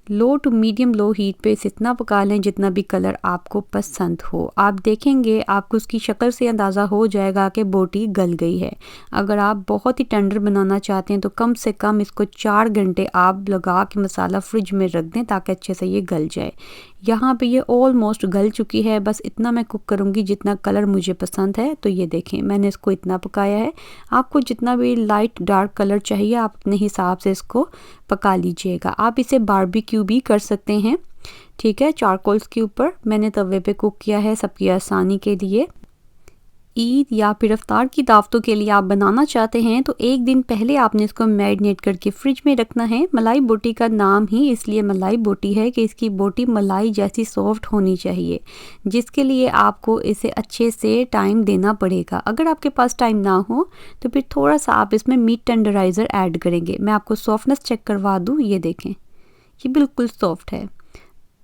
लो टू मीडियम लो हीट पे इसे इतना पका लें जितना भी कलर आपको पसंद हो। आप देखेंगे आपको उसकी शक्ल से अंदाज़ा हो जाएगा कि बोटी गल गई है। अगर आप बहुत ही टेंडर बनाना चाहते हैं तो कम से कम इसको 4 घंटे आप लगा के मसाला फ्रिज में रख दें ताकि अच्छे से ये गल जाए। यहाँ पे ये ऑलमोस्ट गल चुकी है, बस इतना मैं कुक करूँगी जितना कलर मुझे पसंद है। तो ये देखें मैंने इसको इतना पकाया है। आपको जितना भी लाइट डार्क कलर चाहिए आप अपने हिसाब से इसको पका लीजिएगा। आप इसे बारबेक्यू भी कर सकते हैं, ठीक है, चारकोल्स के ऊपर। मैंने तवे पे कुक किया है सबकी आसानी के लिए। ईद या फिर इफ्तार की दावतों के लिए आप बनाना चाहते हैं तो एक दिन पहले आपने इसको मैरिनेट करके फ्रिज में रखना है। मलाई बोटी का नाम ही इसलिए मलाई बोटी है कि इसकी बोटी मलाई जैसी सॉफ्ट होनी चाहिए, जिसके लिए आपको इसे अच्छे से टाइम देना पड़ेगा। अगर आपके पास टाइम ना हो तो फिर थोड़ा सा आप इसमें मीट टेंडराइज़र ऐड करेंगे। मैं आपको सॉफ्टनेस चेक करवा दूँ, ये देखें ये बिल्कुल सॉफ्ट है।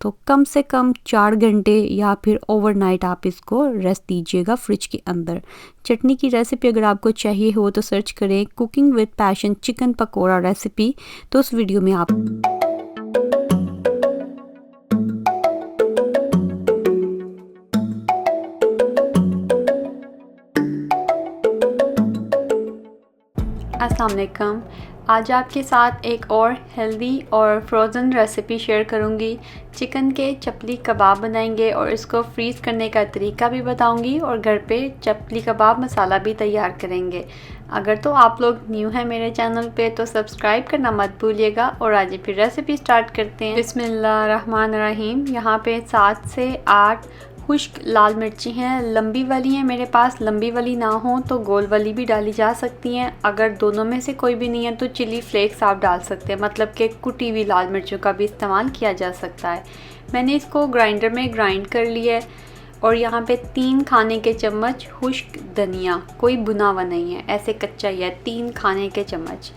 तो कम से कम 4 घंटे या फिर ओवरनाइट आप इसको रेस्ट दीजिएगा फ्रिज के अंदर। चटनी की रेसिपी अगर आपको चाहिए हो तो सर्च करें cooking with passion chicken pakora recipe, तो उस वीडियो में आप अस्सलाम वालेकुम। आज आपके साथ एक और हेल्दी और फ्रोज़न रेसिपी शेयर करूंगी। चिकन के चपली कबाब बनाएंगे और इसको फ्रीज़ करने का तरीका भी बताऊंगी और घर पे चपली कबाब मसाला भी तैयार करेंगे। अगर तो आप लोग न्यू हैं मेरे चैनल पे तो सब्सक्राइब करना मत भूलिएगा। और आज फिर रेसिपी स्टार्ट करते हैं। बिस्मिल्लाहिर्रहमानिर्रहीम। यहाँ पे 7 से 8 खुश्क लाल मिर्ची हैं, लंबी वाली हैं मेरे पास। लंबी वाली ना हो तो गोल वाली भी डाली जा सकती हैं। अगर दोनों में से कोई भी नहीं है तो चिली फ्लेक्स आप डाल सकते हैं, मतलब कि कुटी हुई लाल मिर्चों का भी इस्तेमाल किया जा सकता है। मैंने इसको ग्राइंडर में ग्राइंड कर लिया है। और यहाँ पे 3 खाने के चम्मच खुश्क धनिया, कोई बुना हुआ नहीं है, ऐसे कच्चा ही है, 3 खाने के चम्मच।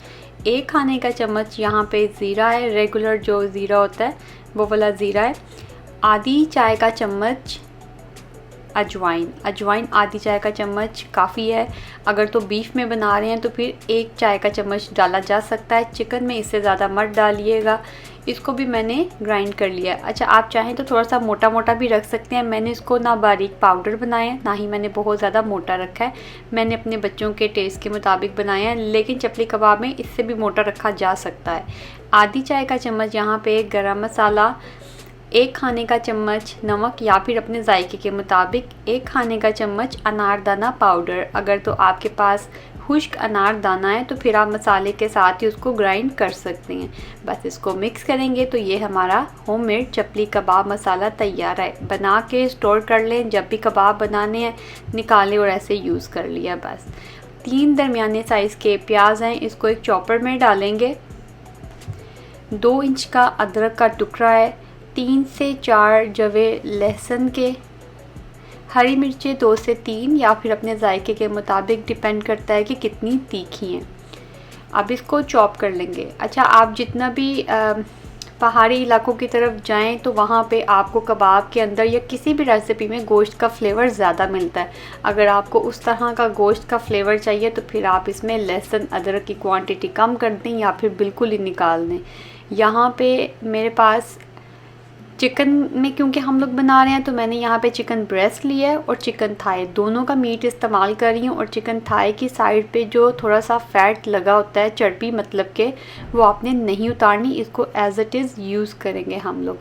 1 खाने का चम्मच यहाँ पे ज़ीरा है, रेगुलर जो ज़ीरा होता है वो वाला ज़ीरा है। आधी चाय का चम्मच अजवाइन आधी चाय का चम्मच काफ़ी है। अगर तो बीफ में बना रहे हैं तो फिर 1 चाय का चम्मच डाला जा सकता है। चिकन में इससे ज़्यादा मत डालिएगा। इसको भी मैंने ग्राइंड कर लिया। अच्छा, आप चाहें तो थोड़ा सा मोटा मोटा भी रख सकते हैं। मैंने इसको ना बारीक पाउडर बनाया है, ना ही मैंने बहुत ज़्यादा मोटा रखा है। मैंने अपने बच्चों के टेस्ट के मुताबिक बनाया है, लेकिन चपली कबाब में इससे भी मोटा रखा जा सकता है। आधी चाय का चम्मच यहाँ पे गरम मसाला, 1 खाने का चम्मच नमक या फिर अपने जायके के मुताबिक, 1 खाने का चम्मच अनारदाना पाउडर। अगर तो आपके पास खुश्क अनारदाना है तो फिर आप मसाले के साथ ही उसको ग्राइंड कर सकते हैं। बस इसको मिक्स करेंगे तो ये हमारा होममेड चपली कबाब मसाला तैयार है। बना के स्टोर कर लें, जब भी कबाब बनाने हैं निकालें और ऐसे यूज़ कर लिया बस। 3 दरमियाने साइज़ के प्याज हैं, इसको एक चॉपर में डालेंगे। 2 इंच का अदरक का टुकड़ा है, 3 से 4 जवे लहसुन के, हरी मिर्चें 2 से 3 या फिर अपने जायके के मुताबिक, डिपेंड करता है कि कितनी तीखी हैं। अब इसको चॉप कर लेंगे। अच्छा, आप जितना भी पहाड़ी इलाकों की तरफ जाएं तो वहाँ पे आपको कबाब के अंदर या किसी भी रेसिपी में गोश्त का फ्लेवर ज़्यादा मिलता है। अगर आपको उस तरह का गोश्त का फ्लेवर चाहिए तो फिर आप इसमें लहसुन अदरक की क्वांटिटी कम कर दें या फिर बिल्कुल ही निकाल दें। यहाँ पे मेरे पास चिकन में क्योंकि हम लोग बना रहे हैं तो मैंने यहाँ पे चिकन ब्रेस्ट लिया है और चिकन थाई, दोनों का मीट इस्तेमाल कर रही हूँ। और चिकन थाई की साइड पे जो थोड़ा सा फ़ैट लगा होता है, चर्बी मतलब के, वो आपने नहीं उतारनी, इसको एज़ इट इज़ यूज़ करेंगे हम लोग।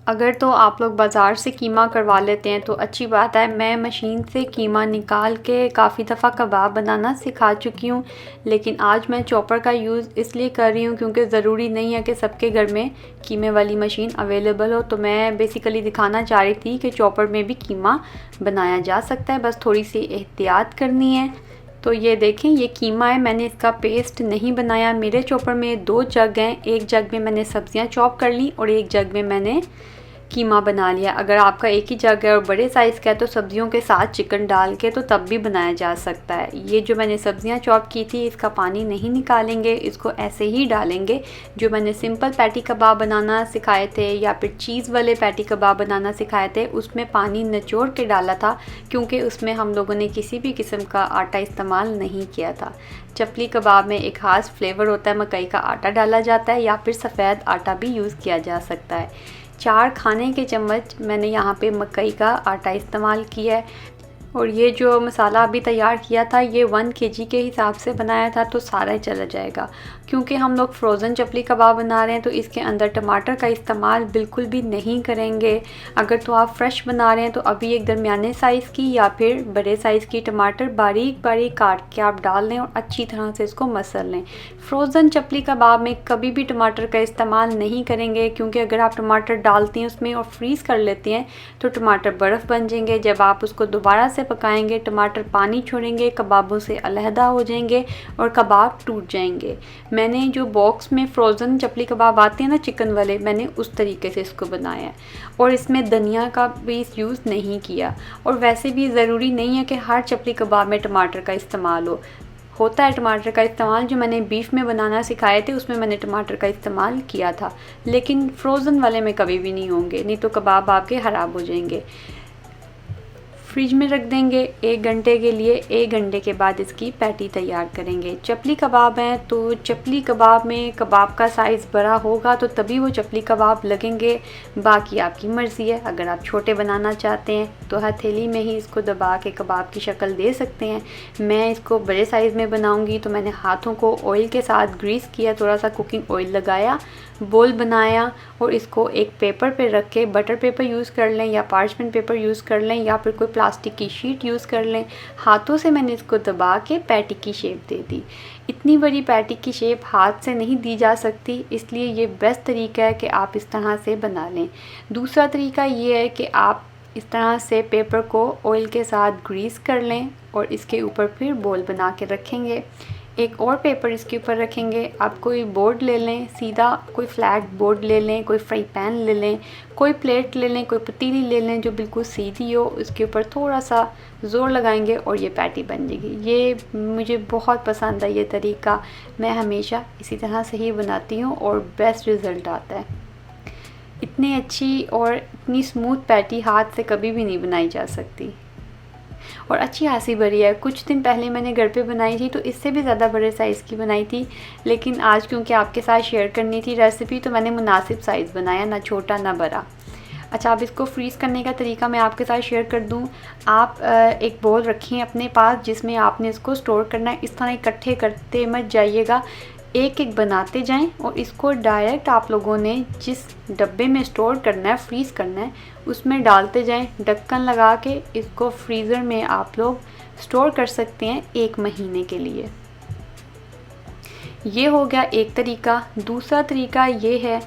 अगर तो आप लोग बाज़ार से कीमा करवा लेते हैं तो अच्छी बात है। मैं मशीन से कीमा निकाल के काफ़ी दफ़ा कबाब बनाना सिखा चुकी हूँ, लेकिन आज मैं चॉपर का यूज़ इसलिए कर रही हूँ क्योंकि ज़रूरी नहीं है कि सबके घर में कीमे वाली मशीन अवेलेबल हो। तो मैं बेसिकली दिखाना चाह रही थी कि चॉपर में भी कीमा बनाया जा सकता है, बस थोड़ी सी एहतियात करनी है। तो ये देखें, ये कीमा है, मैंने इसका पेस्ट नहीं बनाया। मेरे चॉपर में 2 जग हैं, एक जग में मैंने सब्जियां चॉप कर ली और एक जग में मैंने कीमा बना लिया। अगर आपका एक ही जग है और बड़े साइज़ का है तो सब्जियों के साथ चिकन डाल के तो तब भी बनाया जा सकता है। ये जो मैंने सब्जियां चॉप की थी इसका पानी नहीं निकालेंगे, इसको ऐसे ही डालेंगे। जो मैंने सिंपल पैटी कबाब बनाना सिखाए थे या फिर चीज़ वाले पैटी कबाब बनाना सिखाए थे उसमें पानी निचोड़ के डाला था, क्योंकि उसमें हम लोगों ने किसी भी किस्म का आटा इस्तेमाल नहीं किया था। चपली कबाब में एक ख़ास फ्लेवर होता है, मकई का आटा डाला जाता है या फिर सफ़ेद आटा भी यूज़ किया जा सकता है। 4 खाने के चम्मच मैंने यहाँ पे मकई का आटा इस्तेमाल किया है। और ये जो मसाला अभी तैयार किया था ये 1 kg के हिसाब से बनाया था तो सारा ही चला जाएगा। क्योंकि हम लोग फ्रोज़न चपली कबाब बना रहे हैं तो इसके अंदर टमाटर का इस्तेमाल बिल्कुल भी नहीं करेंगे। अगर तो आप फ्रेश बना रहे हैं तो अभी एक दरमियाने साइज़ की या फिर बड़े साइज़ की टमाटर बारीक बारीक काट के आप डाल लें और अच्छी तरह से इसको मसल लें। फ्रोज़न चपली कबाब में कभी भी टमाटर का इस्तेमाल नहीं करेंगे, क्योंकि अगर आप टमाटर डालती हैं उसमें और फ्रीज़ कर लेती हैं तो टमाटर बर्फ़ बन जाएंगे। जब आप उसको दोबारा से पकाएंगे टमाटर पानी छोड़ेंगे, कबाबों से अलहदा हो जाएंगे और कबाब टूट जाएंगे। मैंने जो बॉक्स में फ्रोज़न चपली कबाब आते हैं ना चिकन वाले, मैंने उस तरीके से इसको बनाया है और इसमें धनिया का भी यूज़ नहीं किया। और वैसे भी ज़रूरी नहीं है कि हर चपली कबाब में टमाटर का इस्तेमाल होता है टमाटर का इस्तेमाल। जो मैंने बीफ में बनाना सिखाए थे उसमें मैंने टमाटर का इस्तेमाल किया था, लेकिन फ्रोज़न वाले में कभी भी नहीं होंगे, नहीं तो कबाब आपके ख़राब हो जाएंगे। फ्रिज में रख देंगे 1 घंटे के लिए। 1 घंटे के बाद इसकी पैटी तैयार करेंगे। चपली कबाब हैं तो चपली कबाब में कबाब का साइज़ बड़ा होगा तो तभी वो चपली कबाब लगेंगे, बाकी आपकी मर्ज़ी है। अगर आप छोटे बनाना चाहते हैं तो हथेली में ही इसको दबा के कबाब की शक्ल दे सकते हैं। मैं इसको बड़े साइज़ में बनाऊंगी तो मैंने हाथों को ऑयल के साथ ग्रीस किया, थोड़ा सा कुकिंग ऑयल लगाया, बोल बनाया और इसको एक पेपर पे रख के, बटर पेपर यूज़ कर लें या पार्चमेंट पेपर यूज़ कर लें या फिर कोई प्लास्टिक की शीट यूज़ कर लें। हाथों से मैंने इसको दबा के पैटी की शेप दे दी। इतनी बड़ी पैटी की शेप हाथ से नहीं दी जा सकती, इसलिए ये बेस्ट तरीका है कि आप इस तरह से बना लें। दूसरा तरीका ये है कि आप इस तरह से पेपर को ऑयल के साथ ग्रीस कर लें और इसके ऊपर फिर बोल बना के रखेंगे। एक और पेपर इसके ऊपर रखेंगे। आप कोई बोर्ड ले लें, सीधा कोई फ्लैट बोर्ड ले लें, कोई फ्राई पैन ले लें, कोई प्लेट ले लें, कोई पतीली ले लें जो बिल्कुल सीधी हो। इसके ऊपर थोड़ा सा ज़ोर लगाएंगे और ये पैटी बन जाएगी। ये मुझे बहुत पसंद है ये तरीका, मैं हमेशा इसी तरह से ही बनाती हूँ और बेस्ट रिज़ल्ट आता है। इतनी अच्छी और इतनी स्मूथ पैटी हाथ से कभी भी नहीं बनाई जा सकती और अच्छी खासी बड़ी है। कुछ दिन पहले मैंने घर पे बनाई थी तो इससे भी ज़्यादा बड़े साइज़ की बनाई थी, लेकिन आज क्योंकि आपके साथ शेयर करनी थी रेसिपी तो मैंने मुनासिब साइज़ बनाया, ना छोटा ना बड़ा। अच्छा, अब इसको फ्रीज़ करने का तरीका मैं आपके साथ शेयर कर दूं। आप एक बोल रखिए अपने पास जिसमें आपने इसको स्टोर करना है। इस तरह इकट्ठे करते मत जाइएगा, एक एक बनाते जाएं और इसको डायरेक्ट आप लोगों ने जिस डब्बे में स्टोर करना है, फ्रीज़ करना है, उसमें डालते जाएं। ढक्कन लगा के इसको फ्रीज़र में आप लोग स्टोर कर सकते हैं 1 महीने के लिए। ये हो गया एक तरीका। दूसरा तरीका ये है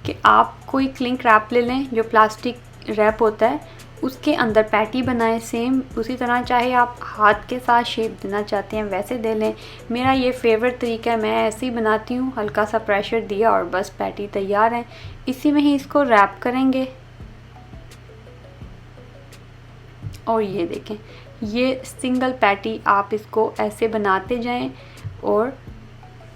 कि आप कोई क्लिंग रैप ले लें, जो प्लास्टिक रैप होता है, उसके अंदर पैटी बनाएं सेम उसी तरह। चाहे आप हाथ के साथ शेप देना चाहते हैं वैसे दे लें। मेरा ये फेवरेट तरीका है, मैं ऐसे ही बनाती हूँ। हल्का सा प्रेशर दिया और बस पैटी तैयार है। इसी में ही इसको रैप करेंगे और ये देखें, ये सिंगल पैटी आप इसको ऐसे बनाते जाएं और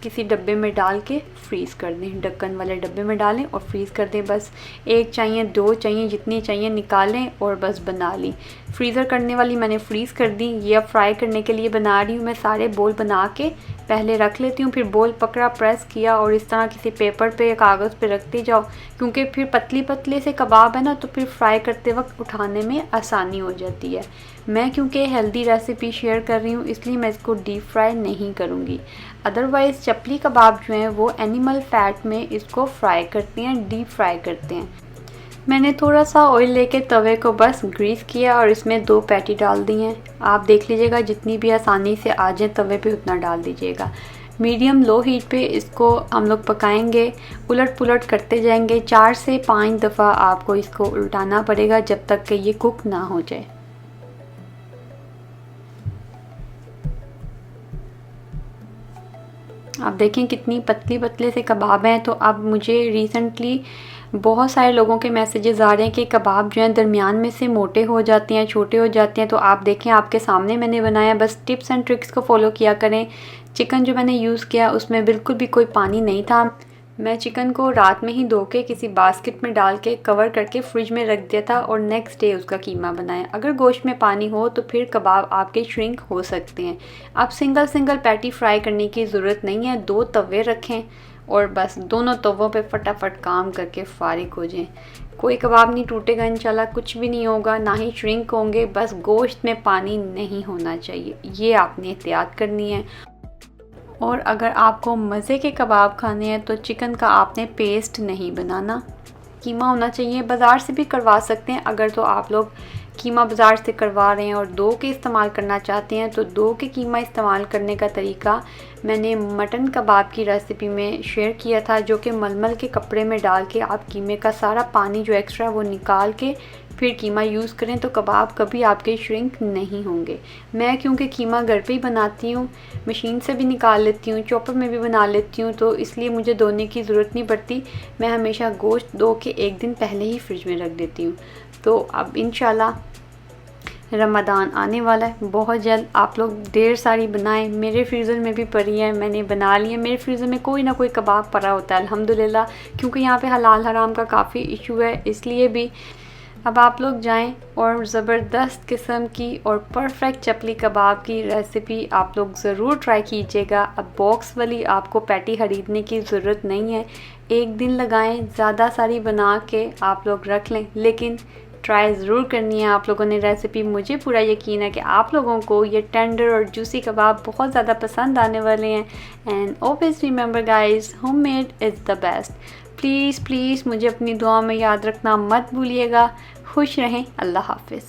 किसी डब्बे में डाल के फ्रीज़ कर दें। ढक्कन वाले डब्बे में डालें और फ्रीज़ कर दें। बस 1 चाहिए, 2 चाहिए, जितनी चाहिए निकालें और बस बना ली। फ्रीज़र करने वाली मैंने फ्रीज़ कर दी। ये अब फ्राई करने के लिए बना रही हूँ। मैं सारे बोल बना के पहले रख लेती हूँ, फिर बोल पकड़ा, प्रेस किया और इस तरह किसी पेपर पे या कागज़ पे रखते जाओ, क्योंकि फिर पतली पतले से कबाब है ना, तो फिर फ्राई करते वक्त उठाने में आसानी हो जाती है। मैं क्योंकि हेल्दी रेसिपी शेयर कर रही हूँ इसलिए मैं इसको डीप फ्राई नहीं करूँगी। अदरवाइज़ चपली कबाब जो हैं वो एनिमल फ़ैट में इसको फ्राई करते हैं, डीप फ्राई करते हैं। मैंने थोड़ा सा ऑयल लेके तवे को बस ग्रीस किया और इसमें 2 पैटी डाल दी हैं। आप देख लीजिएगा जितनी भी आसानी से आ जाए तवे पे उतना डाल दीजिएगा। मीडियम लो हीट पे इसको हम लोग पकाएंगे, उलट पुलट करते जाएंगे। 4 से 5 दफ़ा आपको इसको उल्टाना पड़ेगा जब तक कि ये कुक ना हो जाए। आप देखें कितनी पतली पतले से कबाब हैं। तो अब मुझे रिसेंटली बहुत सारे लोगों के मैसेजेस आ रहे हैं कि कबाब जो हैं दरमियान में से मोटे हो जाते हैं, छोटे हो जाते हैं। तो आप देखें आपके सामने मैंने बनाया, बस टिप्स एंड ट्रिक्स को फॉलो किया करें। चिकन जो मैंने यूज़ किया उसमें बिल्कुल भी कोई पानी नहीं था। मैं चिकन को रात में ही धो के किसी बास्केट में डाल के कवर करके फ्रिज में रख दिया था और नेक्स्ट डे उसका कीमा बनाया। अगर गोश्त में पानी हो तो फिर कबाब आपके श्रिंक हो सकते हैं। आप सिंगल सिंगल पैटी फ्राई करने की ज़रूरत नहीं है, 2 तवे रखें और बस दोनों तवों पे फटाफट काम करके फारिग हो जाएं। कोई कबाब नहीं टूटेगा इंशाल्लाह, कुछ भी नहीं होगा, ना ही श्रिंक होंगे। बस गोश्त में पानी नहीं होना चाहिए, ये आपने एहतियात करनी है। और अगर आपको मज़े के कबाब खाने हैं तो चिकन का आपने पेस्ट नहीं बनाना, कीमा होना चाहिए। बाज़ार से भी करवा सकते हैं अगर तो आप लोग कीमा बाज़ार से करवा रहे हैं और 2 के इस्तेमाल करना चाहते हैं तो 2 के कीमा इस्तेमाल करने का तरीका मैंने मटन कबाब की रेसिपी में शेयर किया था, जो कि मलमल के कपड़े में डाल के आप कीमे का सारा पानी जो एक्स्ट्रा वो निकाल के फिर कीमा यूज़ करें तो कबाब कभी आपके श्रिंक नहीं होंगे। मैं क्योंकि कीमा घर पे ही बनाती हूँ, मशीन से भी निकाल लेती हूँ, चॉपर में भी बना लेती हूँ, तो इसलिए मुझे धोने की ज़रूरत नहीं पड़ती। मैं हमेशा गोश्त धो के 1 दिन पहले ही फ्रिज में रख देती हूँ। तो अब इंशाल्लाह रमज़ान आने वाला है बहुत जल्द, आप लोग ढेर सारी बनाएं। मेरे फ्रीज़र में भी पड़ी है, मैंने बना ली है। मेरे फ्रीज़र में कोई ना कोई कबाब पड़ा होता है अल्हम्दुलिल्लाह, क्योंकि यहाँ पे हलाल हराम का काफ़ी इशू है, इसलिए भी। अब आप लोग जाएं और ज़बरदस्त किस्म की और परफेक्ट चपली कबाब की रेसिपी आप लोग ज़रूर ट्राई कीजिएगा। अब बॉक्स वाली आपको पैटी ख़रीदने की ज़रूरत नहीं है, 1 दिन लगाएं, ज़्यादा सारी बना के आप लोग रख लें, लेकिन ट्राई ज़रूर करनी है आप लोगों ने रेसिपी। मुझे पूरा यकीन है कि आप लोगों को ये टेंडर और जूसी कबाब बहुत ज़्यादा पसंद आने वाले हैं। And always remember guys, homemade is the best. Please please मुझे अपनी दुआ में याद रखना मत भूलिएगा। खुश रहें, अल्लाह हाफ़िज़।